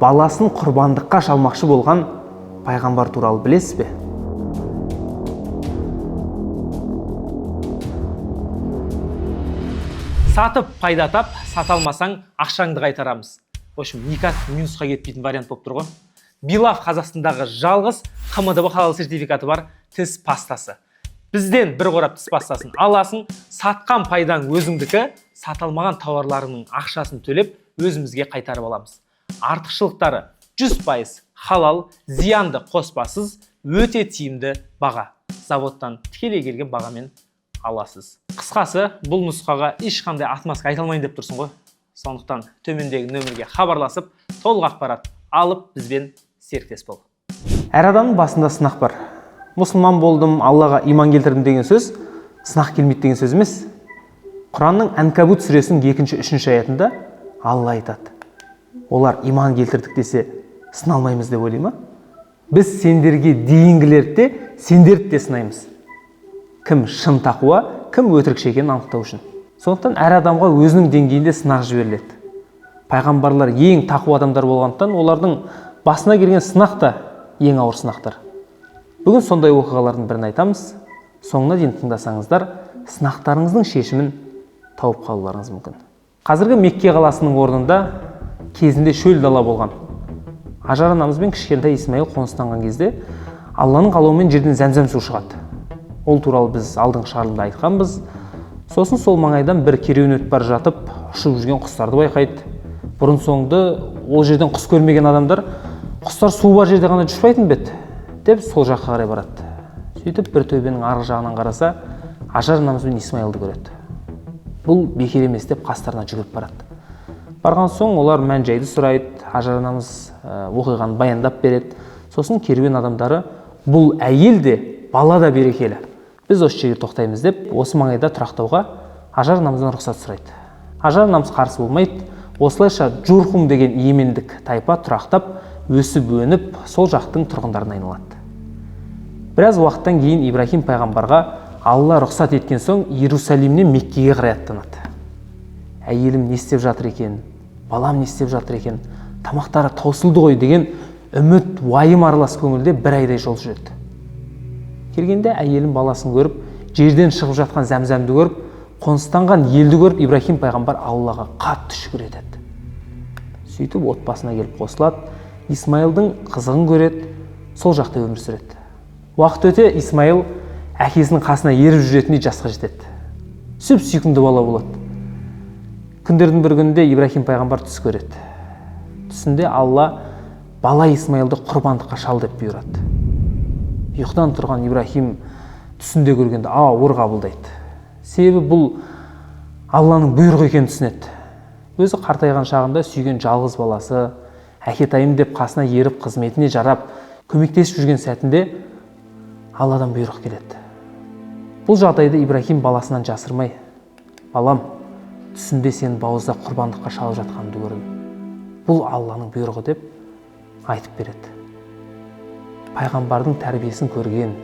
баласын құрбандыққа шалмақшы болған пайғамбар туралы білесіз бе? Сатып пайда тап, сата алмасаң ақшаңды қайтарамыз. В общем, никак минусқа кетпейтін вариант болып тұр ғой. Билав Қазақстандағы жалғыз КМДБ халал сертификаты бар тіс пастасы. Бізден бір қорап тіс пастасын аласың, сатқан пайдаң өзіңдікі, саталмаған тауарларының ақшасын төлеп өзімізге қайтарып аламыз. Артықшылықтары 100% халал, зиянды қоспасыз, өте тиімді баға. Заводтан тікелей келген бағамен аласыз. Қысқасы, бұл нұсқаға ешқандай отмазка айта алмайын деп тұрсың ғой. Сондықтан төмендегі нөмірге хабарласып, толық ақпарат алып бізбен серіктес бол. Әр адамның басында сынақ бар. Мұсылман болдым, Аллаға иман келтірдім деген сөз сынақ келмейді деген сөз емес. Құранның Анкабут сүресінің 2-3 аятында Алла айтады: олар иман келтірдік десе, сыналмаймыз деп ойлай ма? Біз сендерге дейінгілерді де, сендерді де сынаймыз. Кім шын тақуа, кім өтірікші екенін анықтау үшін. Сондықтан әр адамға өзінің деңгейінде сынақ жіберіледі. Пайғамбарлар ең тақуа адамдар болғандықтан олардың басына келген сынақ та ең ауыр сынақтар. Бүгін сондай оқиғалардың бірін айтамыз. Соңына дейін тыңдасаңыздар, сынақтарыңыздың шешімін тауып қалуларыңыз мүмкін. Қазіргі Мекке қаласының орнында кезінде шөл дала болған. Ажар анамыз бен кішкентай Исмаил қоныстанған кезде Алланың қалауымен жерден зәмзәм су шығады. Ол туралы біз алдыңғы шағырында айтқанбыз. Сосын сол маңайдан бір керуен өтіп бара жатып, ұшып жүрген құстарды байқайды. Бұрын соңды ол жерден құс көрмеген адамдар, құстар су бар жерде ғана жүрмейтін бе еді деп сол жаққа қарай барады. Сөйтіп бір төбенің арғы жағынан қараса, Ажар анамыз бен Исмаилды көреді. Бұл бекер емес деп қастарына жүгіріп барады. Барған соң олар мән-жайды сұрайды, Ажар анамыз оқиғаны баяндап береді. Сосын керуен адамдары: бұл әйел де, бала да берекелі, біз осы жерге тоқтаймыз деп, осы маңайда тұрақтауға Ажар анамыздан рұқсат сұрайды. Ажар анамыз қарсы болмайды. Осылайша Джурхум деген йемендік тайпа тұрақтап, өсіп-өніп, сол жақтың тұрғындарына айналады. Біраз уақыттан кейін Ибрахим пайғамбарға Алла рұқсат еткен соң Иерусалимнен Меккеге қарай аттанады. Әйелім не істеп жатыр екен, балам не істеп жатыр екен, тамақтары таусылды ғой деген үміт, уайым аралас көңілде бір айдай жол жүреді. Келгенде әйелім баласын көріп, жерден шығып жатқан зәмзәмді көріп, қоныстанған елді көріп, Ибрахим пайғамбар Аллаға қатты шүкір етеді. Сөйтіп отбасына келіп қосылады, Исмаилдың қызығын көреді, сол жақта өмір сүреді. Уақыт өте Исмаил әкесінің қасына еріп жүретіндей жасқа жетеді. Сүп-сүйкімді бала болады. Күндердің бір күнінде Ибрахим пайғамбар түс көреді. Түсінде Алла бала Исмаилды құрбандыққа шал деп бұйырады. Ұйқыдан тұрған Ибрахим түсінде көргенде ауыр қабылдайды. Себебі бұл Алланың бұйрығы екенін түсінеді. Өзі қартайған шағында сүйген жалғыз баласы, әкетайым деп қасына еріп қызметіне жарап, көмектесіп жүрген сәтінде Алладан бұйрық келеді. Бұл жағдайды Ибрахим баласынан жасырмай: балам, түсінде сен бауызда құрбандыққа шалып жатқанды көрдім. Бұл Алланың бұйрығы деп айтып береді. Пайғамбардың тәрбиесін көрген,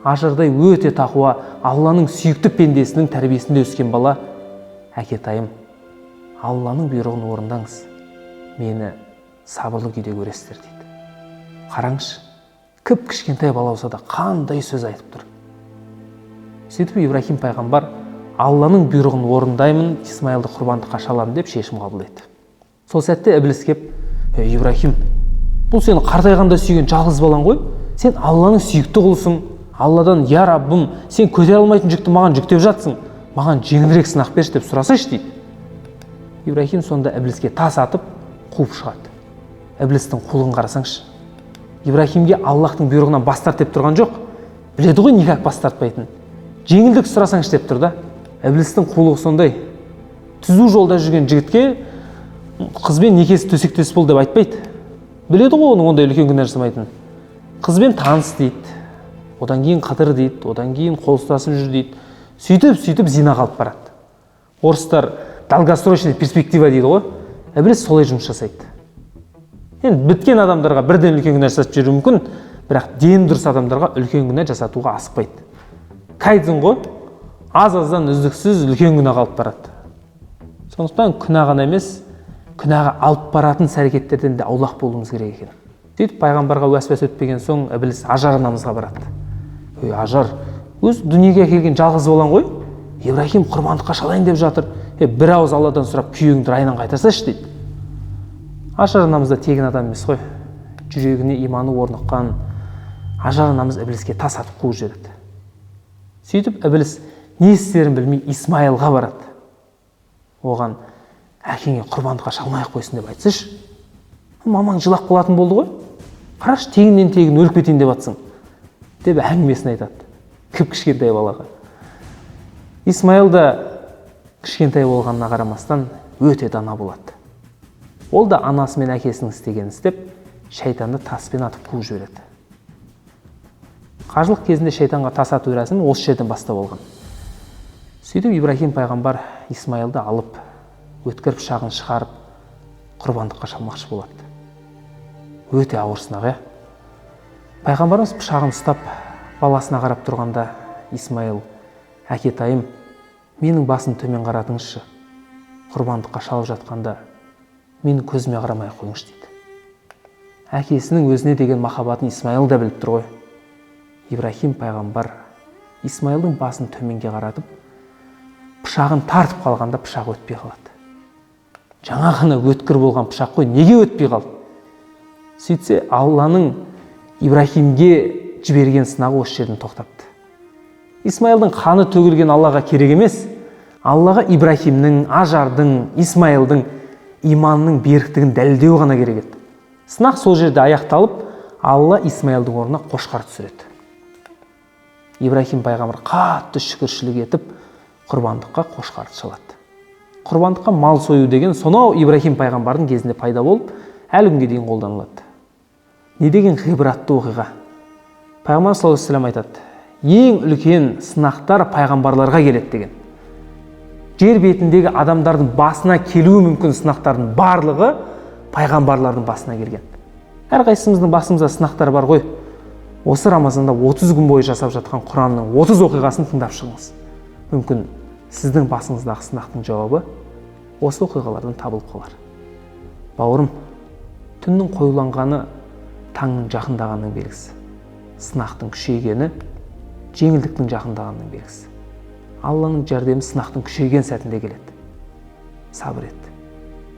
Ажардай өте тақуа, Алланың сүйікті пендесінің тәрбиесінде өскен бала: әкетайым, Алланың бұйрығын орындаңыз, мені сабырлы күйде көресіздер дейді. Қараңызшы, кішкентай бала болса да қандай сөз айтып тұр. Сөйтіп Ибрахим пайғамбар Алланың бұйрығын орындаймын, Исмаилды құрбандыққа шаламын деп шешім қабылдайды. Сол сәтте Іблис кеп: Ибрахим, бұл сені қартайғанда сүйген жалғыз балаң ғой, сен Алланың сүйікті құлысың. Алладан: я Раббым, сен көтере алмайтын жүкті маған жүктеп жатсың, маған жеңілірек сынақ берші деп сұрасайшы дейді. Ибрахим сонда Іблиске тас атып қуып шығады. Іблистің құлығын қарасаңшы. Ибрахимге Аллахтың бұйрығынан бас тарт деп тұрған жоқ. Біледі ғой никак бас тартпайтын. Жеңілдік сұрасаңшы деп тұр да. Іблистің қулығы сондай. Түзу жолда жүрген жігітке қызбен некесі төсектес бол деп айтпайды. Біледі ғой оның ондай үлкен күнә жасамайтынын. Қызбен таныс дейді, одан кейін қыдыр дейді, одан кейін қол ұстасып жүр дейді. Сөйтіп зина қалып барады. Орыстар долгосрочный перспектива дейді ғой. Іблис солай жұмыс жасайды. Енді біткен адамдарға бірден үлкен күнә жасатып жүру мүмкін, бірақ дені дұрыс адамдарға үлкен күнә жасатуға асықпайды. Кайдзен ғой, аз-аздан үздіксіз үлкен күнә қалып барады. Сондықтан күнә ғана емес, күнәға алып баратын іс-әрекеттерден де аулақ болуымыз керек екен. Сөйтіп пайғамбарға уәсуәс өтпеген соң ібіліс Ажар анамызға барады. Ой, Ажар, өз дүниеге келген жалғыз болған ғой, Ибрахим құрбандыққа шалайын деп жатыр. Бір ауыз Алладан сұрап күйеуіңді райынан қайтарсашы дейді. Ажар анамыз да тегін адам емес қой. Жүрегіне иманы орныққан Ажар анамыз ібіліске тас атып қуып жібереді. Сөйтіп ібіліс не істерін білмей Исмайылға барады. Оған әкеңе құрбандыққа шалмай-ақ қойсын деп айтсыш. Мамаң жылап қалатын болды ғой. Қарашы, тегіннен тегін өліп кетейін деп атсың деп әңгімесін айтады. Кішкентай балаға. Исмайыл да кішкентай болғанына қарамастан өте дана болады. Ол да анасы мен әкесінің істегенін істеп, шайтанды таспен атып қуып жібереді. Қажылық кезінде шайтанға тас ату рәсімі осы жерден бастап болған. Сөйтіп Ибрахим пайғамбар Исмайылды алып, өткір пышағын шығарып, құрбандыққа шалмақшы болады. Өте ауыр сынақ, Пайғамбарымыз пышағын ұстап, баласына қарап тұрғанда, Исмайыл: әкетайым, менің басын төмен қаратыңызшы. Құрбандыққа шалып жатқанда, менің көзіме қарамай қойыңыз дейді. Әкесінің өзіне деген махаббатын Исмайыл да біліп тұр ғой. Ибрахим пайғамбар Исмайылдың басын төменге қаратып, пышағын тартып қалғанда пышақ өтпей қалады. Жаңа ғана өткір болған пышақ қой, неге өтпей қалды? Сөйтсе, Алланың Ибрахимге жіберген сынағы осы жерден тоқтапты. Исмайылдың қаны төгілген Аллаға керек емес, Аллаға Ибрахимнің, Ажардың, Исмайылдың иманының беріктігін дәлелдеу ғана керек еді. Сынақ сол жерде аяқталып, Алла Исмайылдың орнына қошқар түсіреді. Ибрахим пайғамбар қатты шүкіршілік етіп, құрбандыққа қошқарды шалады. Құрбандыққа мал сою деген сонау Ибрахим пайғамбардың кезінде пайда болып, әлі күнге дейін қолданылады. Не деген ғибратты оқиға. Пайғамбар саллаллаху алейхи ва саллям айтады: ең үлкен сынақтар пайғамбарларға келеді деген. Жер бетіндегі адамдардың басына келуі мүмкін сынақтардың барлығы пайғамбарлардың басына келген. Әрқайсымыздың басымызда сынақтар бар ғой. Осы Рамазанда 30 күн бойы жасап жатқан Құранның 30 оқиғасын тыңдап шығыңыз. Мүмкін сіздің басыңыздағы сынақтың жауабы осы оқиғалардан табылып қалар. Бауырым, түннің қоюланғаны таңның жақындағанның белгісі. Сынақтың күшейгені жеңілдіктің жақындағанның белгісі. Алланың жәрдемі сынақтың күшейген сәтінде келеді. Сабыр ет.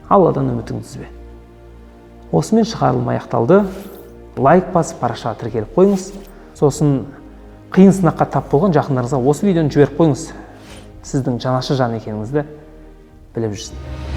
Алладан үмітіңді үзбе. Осымен шығарылым аяқталды. Лайк басып, парақшаға тіркеліп қойыңыз. Сосын қиын сынаққа тап болған жақындарыңызға осы видеоны жіберіп қойыңыз. Сіздің жанашыр жан екеніңізді біліп жүрсін.